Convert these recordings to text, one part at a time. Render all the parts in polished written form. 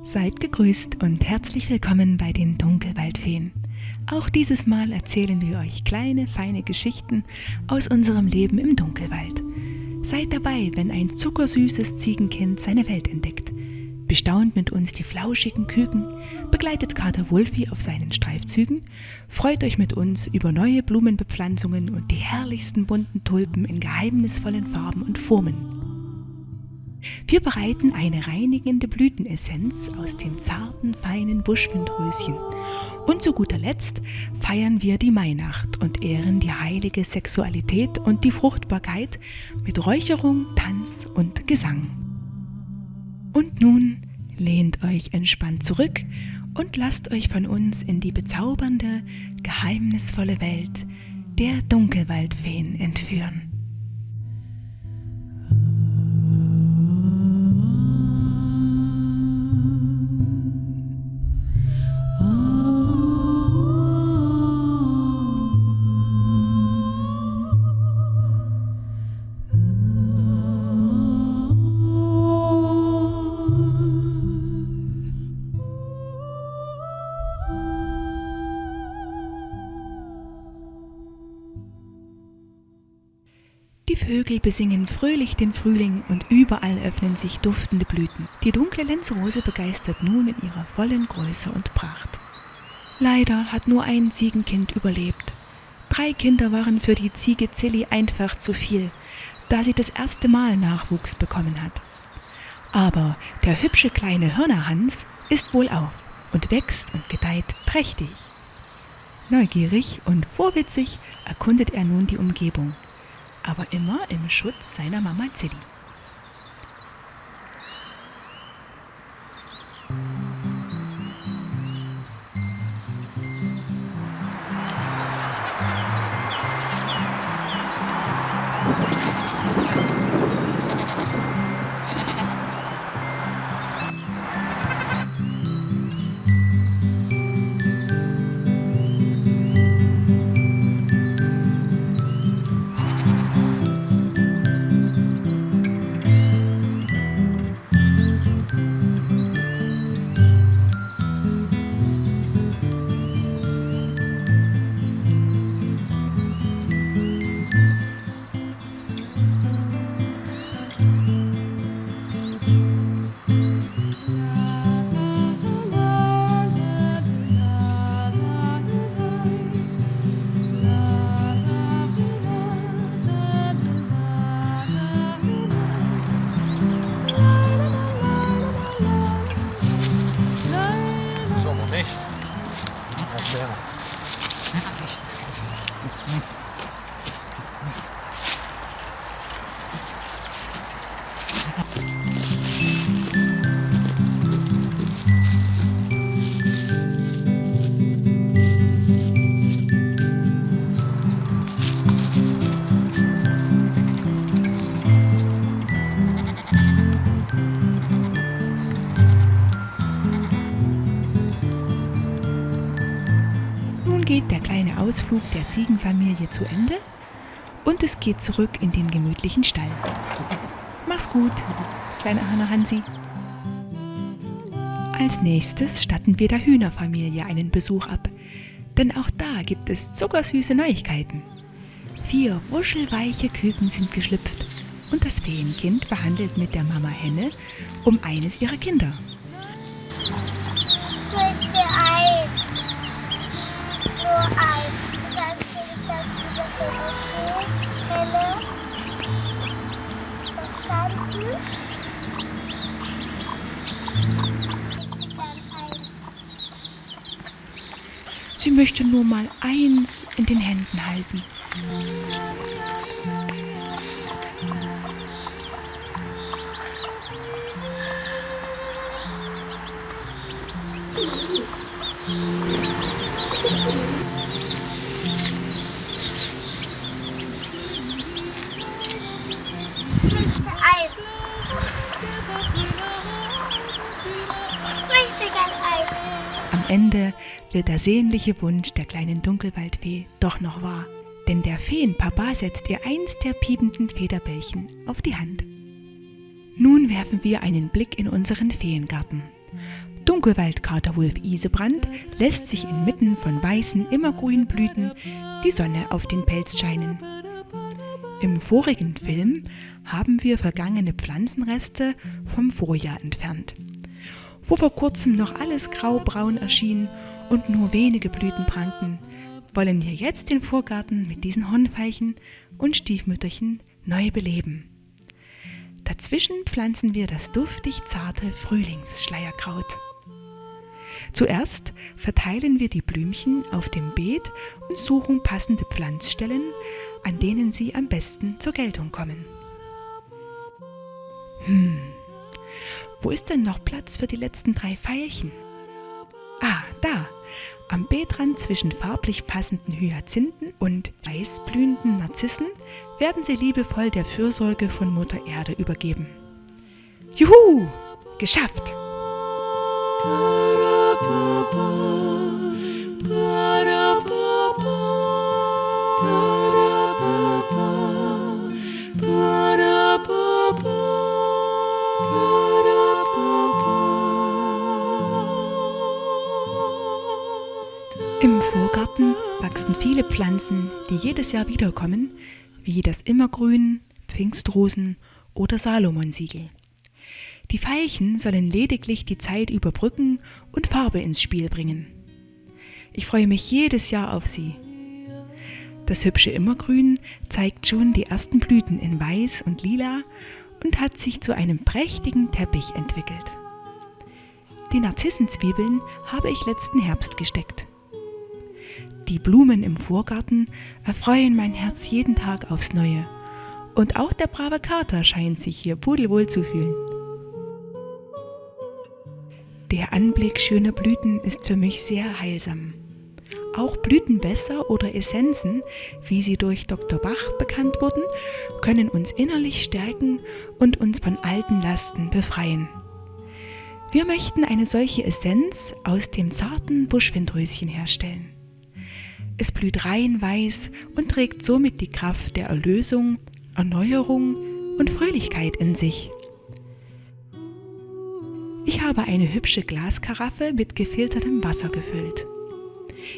Seid gegrüßt und herzlich willkommen bei den Dunkelwaldfeen. Auch dieses Mal erzählen wir euch kleine, feine Geschichten aus unserem Leben im Dunkelwald. Seid dabei, wenn ein zuckersüßes Ziegenkind seine Welt entdeckt. Bestaunt mit uns die flauschigen Küken, begleitet Kater Wulfi auf seinen Streifzügen, freut euch mit uns über neue Blumenbepflanzungen und die herrlichsten bunten Tulpen in geheimnisvollen Farben und Formen. Wir bereiten eine reinigende Blütenessenz aus dem zarten, feinen Buschwindröschen. Und zu guter Letzt feiern wir die Mainacht und ehren die heilige Sexualität und die Fruchtbarkeit mit Räucherung, Tanz und Gesang. Und nun lehnt euch entspannt zurück und lasst euch von uns in die bezaubernde, geheimnisvolle Welt der Dunkelwaldfeen entführen. Die Vögel besingen fröhlich den Frühling und überall öffnen sich duftende Blüten. Die dunkle Lenzrose begeistert nun in ihrer vollen Größe und Pracht. Leider hat nur ein Ziegenkind überlebt. 3 Kinder waren für die Ziege Zilli einfach zu viel, da sie das erste Mal Nachwuchs bekommen hat. Aber der hübsche kleine Hörnerhans ist wohlauf und wächst und gedeiht prächtig. Neugierig und vorwitzig erkundet er nun die Umgebung, aber immer im Schutz seiner Mama Zilli. Geht der kleine Ausflug der Ziegenfamilie zu Ende und es geht zurück in den gemütlichen Stall. Mach's gut, kleiner Hörnerhansi. Als nächstes statten wir der Hühnerfamilie einen Besuch ab, denn auch da gibt es zuckersüße Neuigkeiten. 4 wuschelweiche Küken sind geschlüpft und das Feenkind verhandelt mit der Mama Henne um eines ihrer Kinder. Ich möchte eins. Nur eins. Dann kriege ich das wieder für okay. Henne. Verstanden? Ich dann eins. Sie möchte nur mal eins in den Händen halten. Ich möchte eins. Ich möchte gern eins. Am Ende wird der sehnliche Wunsch der kleinen Dunkelwaldfee doch noch wahr, denn der Feenpapa setzt ihr eins der piependen Federbällchen auf die Hand. Nun werfen wir einen Blick in unseren Feengarten. Dunkelwaldkaterwulf Isebrand lässt sich inmitten von weißen, immergrünen Blüten die Sonne auf den Pelz scheinen. Im vorigen Film haben wir vergangene Pflanzenreste vom Vorjahr entfernt, wo vor kurzem noch alles graubraun erschien und nur wenige Blüten prangten, wollen wir jetzt den Vorgarten mit diesen Hornfeichen und Stiefmütterchen neu beleben. Dazwischen pflanzen wir das duftig zarte Frühlingsschleierkraut. Zuerst verteilen wir die Blümchen auf dem Beet und suchen passende Pflanzstellen, an denen sie am besten zur Geltung kommen. Wo ist denn noch Platz für die letzten 3 Veilchen? Ah, da! Am Beetrand zwischen farblich passenden Hyazinthen und weißblühenden Narzissen werden sie liebevoll der Fürsorge von Mutter Erde übergeben. Juhu! Geschafft! Im Vorgarten wachsen viele Pflanzen, die jedes Jahr wiederkommen, wie das Immergrün, Pfingstrosen oder Salomonsiegel. Die Veilchen sollen lediglich die Zeit überbrücken und Farbe ins Spiel bringen. Ich freue mich jedes Jahr auf sie. Das hübsche Immergrün zeigt schon die ersten Blüten in Weiß und Lila und hat sich zu einem prächtigen Teppich entwickelt. Die Narzissenzwiebeln habe ich letzten Herbst gesteckt. Die Blumen im Vorgarten erfreuen mein Herz jeden Tag aufs Neue. Und auch der brave Kater scheint sich hier pudelwohl zu fühlen. Der Anblick schöner Blüten ist für mich sehr heilsam. Auch Blütenwässer oder Essenzen, wie sie durch Dr. Bach bekannt wurden, können uns innerlich stärken und uns von alten Lasten befreien. Wir möchten eine solche Essenz aus dem zarten Buschwindröschen herstellen. Es blüht rein weiß und trägt somit die Kraft der Erlösung, Erneuerung und Fröhlichkeit in sich. Ich habe eine hübsche Glaskaraffe mit gefiltertem Wasser gefüllt.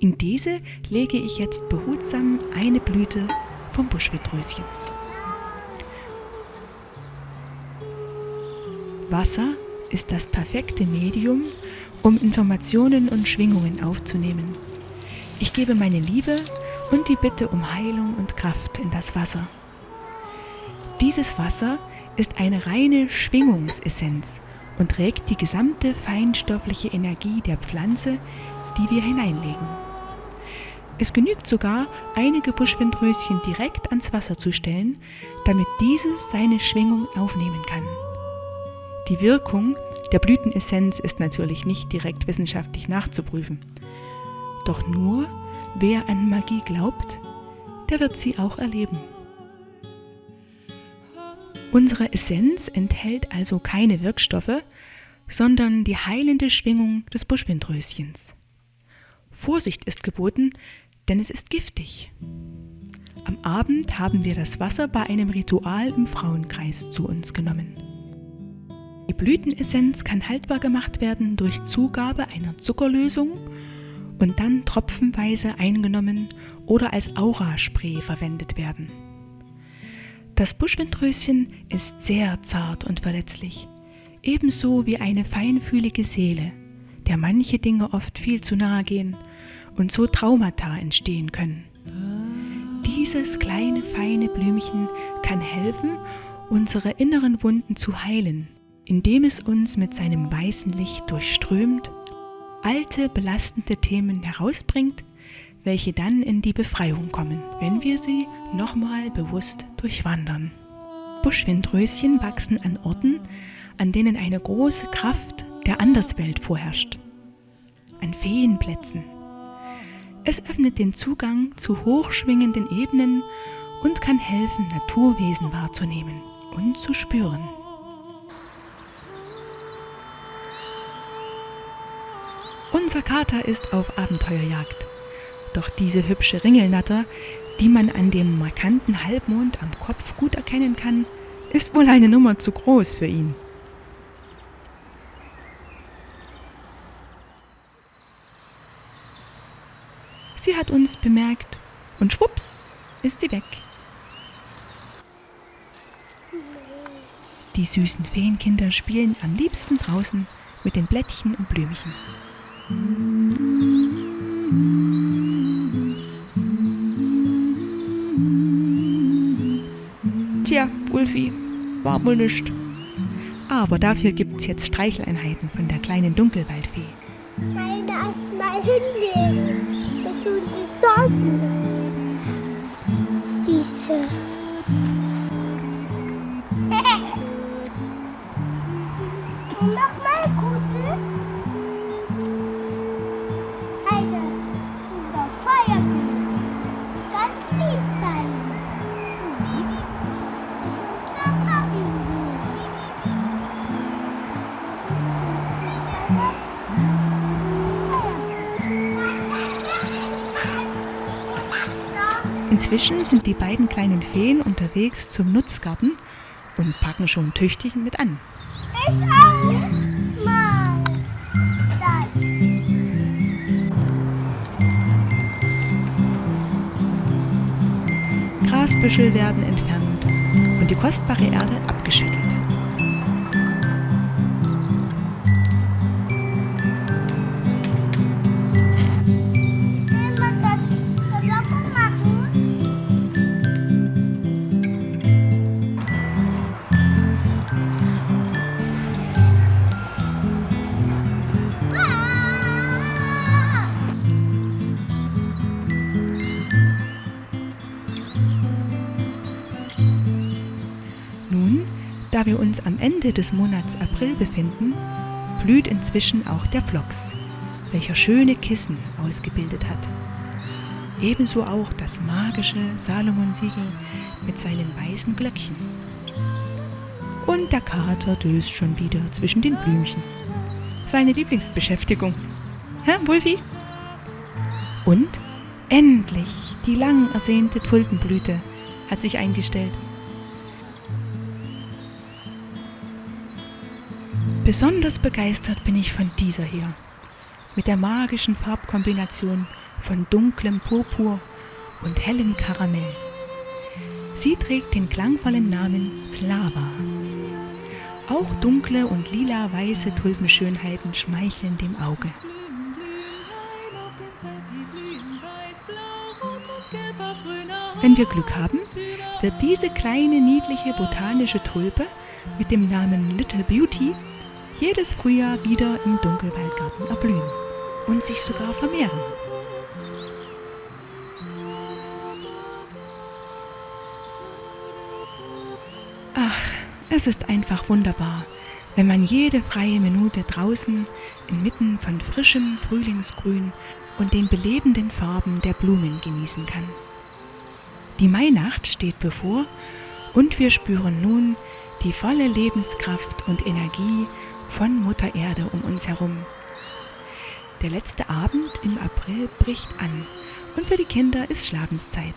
In diese lege ich jetzt behutsam eine Blüte vom Buschwindröschen. Wasser ist das perfekte Medium, um Informationen und Schwingungen aufzunehmen. Ich gebe meine Liebe und die Bitte um Heilung und Kraft in das Wasser. Dieses Wasser ist eine reine Schwingungsessenz und trägt die gesamte feinstoffliche Energie der Pflanze, die wir hineinlegen. Es genügt sogar, einige Buschwindröschen direkt ans Wasser zu stellen, damit dieses seine Schwingung aufnehmen kann. Die Wirkung der Blütenessenz ist natürlich nicht direkt wissenschaftlich nachzuprüfen. Doch nur, wer an Magie glaubt, der wird sie auch erleben. Unsere Essenz enthält also keine Wirkstoffe, sondern die heilende Schwingung des Buschwindröschens. Vorsicht ist geboten, denn es ist giftig. Am Abend haben wir das Wasser bei einem Ritual im Frauenkreis zu uns genommen. Die Blütenessenz kann haltbar gemacht werden durch Zugabe einer Zuckerlösung und dann tropfenweise eingenommen oder als Auraspray verwendet werden. Das Buschwindröschen ist sehr zart und verletzlich, ebenso wie eine feinfühlige Seele, der manche Dinge oft viel zu nahe gehen und so Traumata entstehen können. Dieses kleine, feine Blümchen kann helfen, unsere inneren Wunden zu heilen, indem es uns mit seinem weißen Licht durchströmt, alte, belastende Themen herausbringt, welche dann in die Befreiung kommen, wenn wir sie nochmal bewusst durchwandern. Buschwindröschen wachsen an Orten, an denen eine große Kraft der Anderswelt vorherrscht. An Feenplätzen. Es öffnet den Zugang zu hochschwingenden Ebenen und kann helfen, Naturwesen wahrzunehmen und zu spüren. Unser Kater ist auf Abenteuerjagd. Doch diese hübsche Ringelnatter, die man an dem markanten Halbmond am Kopf gut erkennen kann, ist wohl eine Nummer zu groß für ihn. Sie hat uns bemerkt und schwupps ist sie weg. Die süßen Feenkinder spielen am liebsten draußen mit den Blättchen und Blümchen. Tja, Ulfi, war wohl nischt. Aber dafür gibt's jetzt Streicheleinheiten von der kleinen Dunkelwaldfee. Meine erstmal hinlegen. Das tun die Sorten. Diese. Und nochmal Kussel. Heide. Und auf Feuer. Ganz lieb sein. Inzwischen sind die beiden kleinen Feen unterwegs zum Nutzgarten und packen schon tüchtig mit an. Ich auch mal das. Grasbüschel werden entfernt und die kostbare Erde abgeschüttelt. Will man das locker machen? Nun, da wir uns am Ende des Monats April befinden, blüht inzwischen auch der Phlox, welcher schöne Kissen ausgebildet hat. Ebenso auch das magische Salomonsiegel mit seinen weißen Glöckchen. Und der Kater döst schon wieder zwischen den Blümchen. Seine Lieblingsbeschäftigung. Hä, Wulfi? Und endlich die lang ersehnte Tulpenblüte hat sich eingestellt. Besonders begeistert bin ich von dieser hier, mit der magischen Farbkombination von dunklem Purpur und hellem Karamell. Sie trägt den klangvollen Namen Slava. Auch dunkle und lila-weiße Tulpenschönheiten schmeicheln dem Auge. Wenn wir Glück haben, wird diese kleine niedliche botanische Tulpe mit dem Namen Little Beauty jedes Frühjahr wieder im Dunkelwaldgarten erblühen und sich sogar vermehren. Ach, es ist einfach wunderbar, wenn man jede freie Minute draußen inmitten von frischem Frühlingsgrün und den belebenden Farben der Blumen genießen kann. Die Mainacht steht bevor und wir spüren nun die volle Lebenskraft und Energie von Mutter Erde um uns herum. Der letzte Abend im April bricht an und für die Kinder ist Schlafenszeit.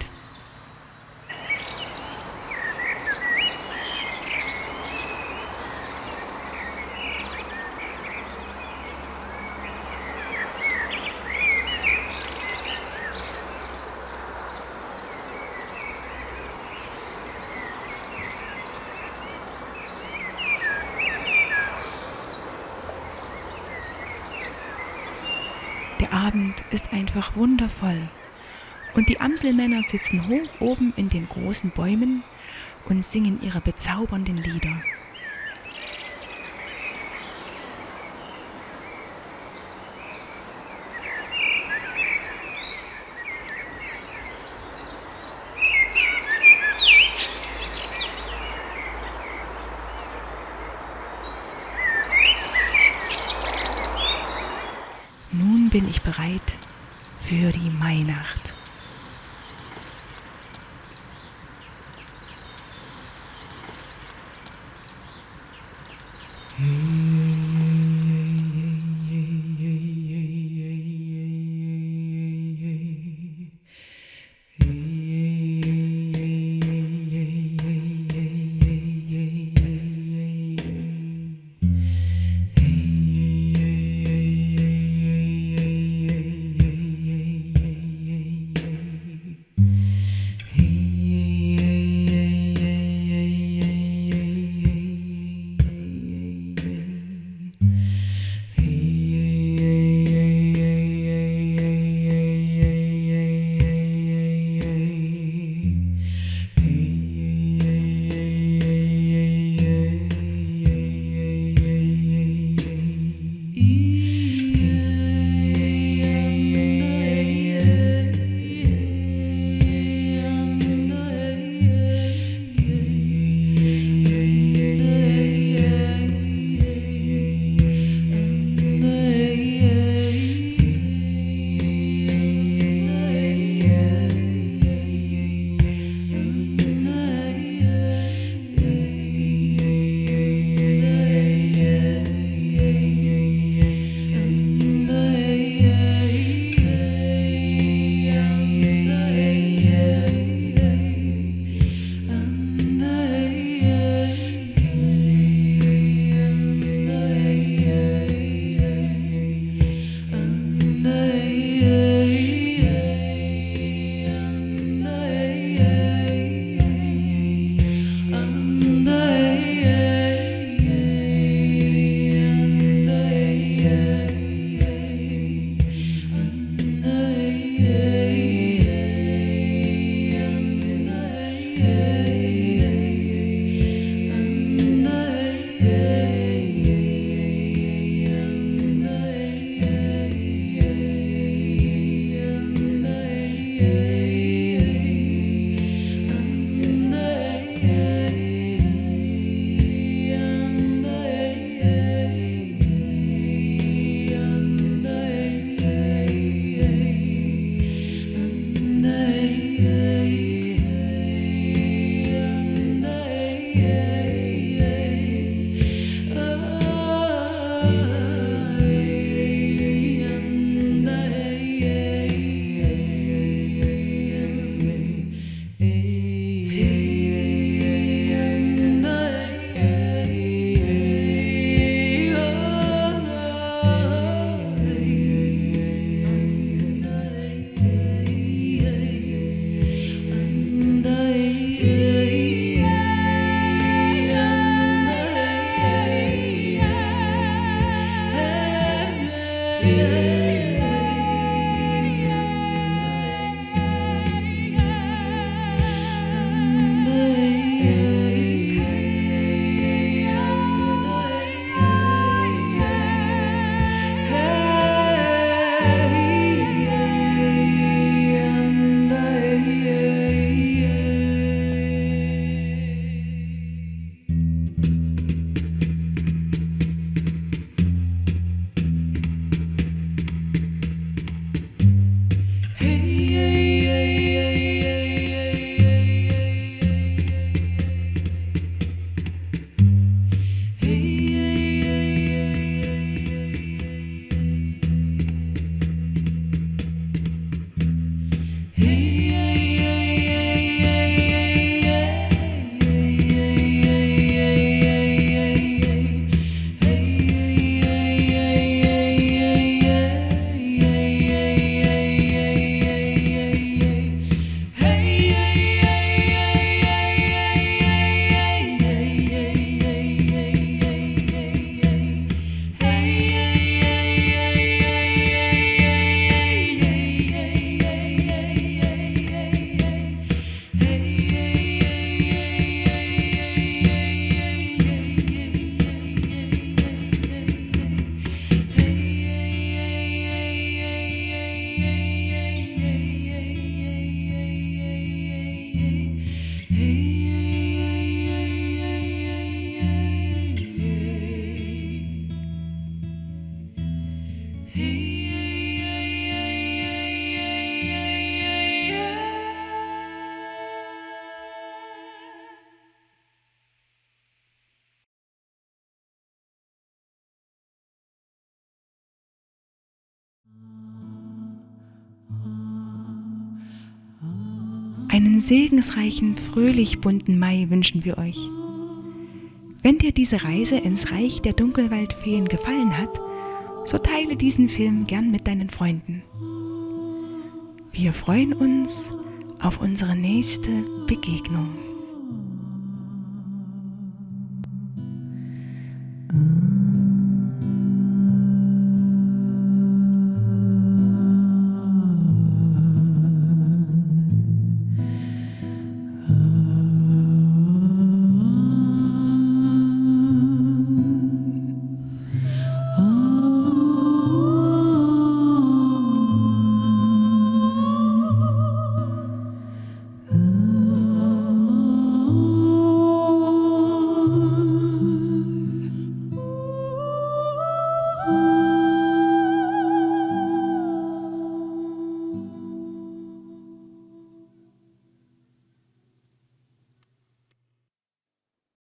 Der Abend ist einfach wundervoll und die Amselmänner sitzen hoch oben in den großen Bäumen und singen ihre bezaubernden Lieder. Nun bin ich bereit für die Mainacht. Einen segensreichen, fröhlich bunten Mai wünschen wir euch. Wenn dir diese Reise ins Reich der Dunkelwaldfeen gefallen hat, so teile diesen Film gern mit deinen Freunden. Wir freuen uns auf unsere nächste Begegnung.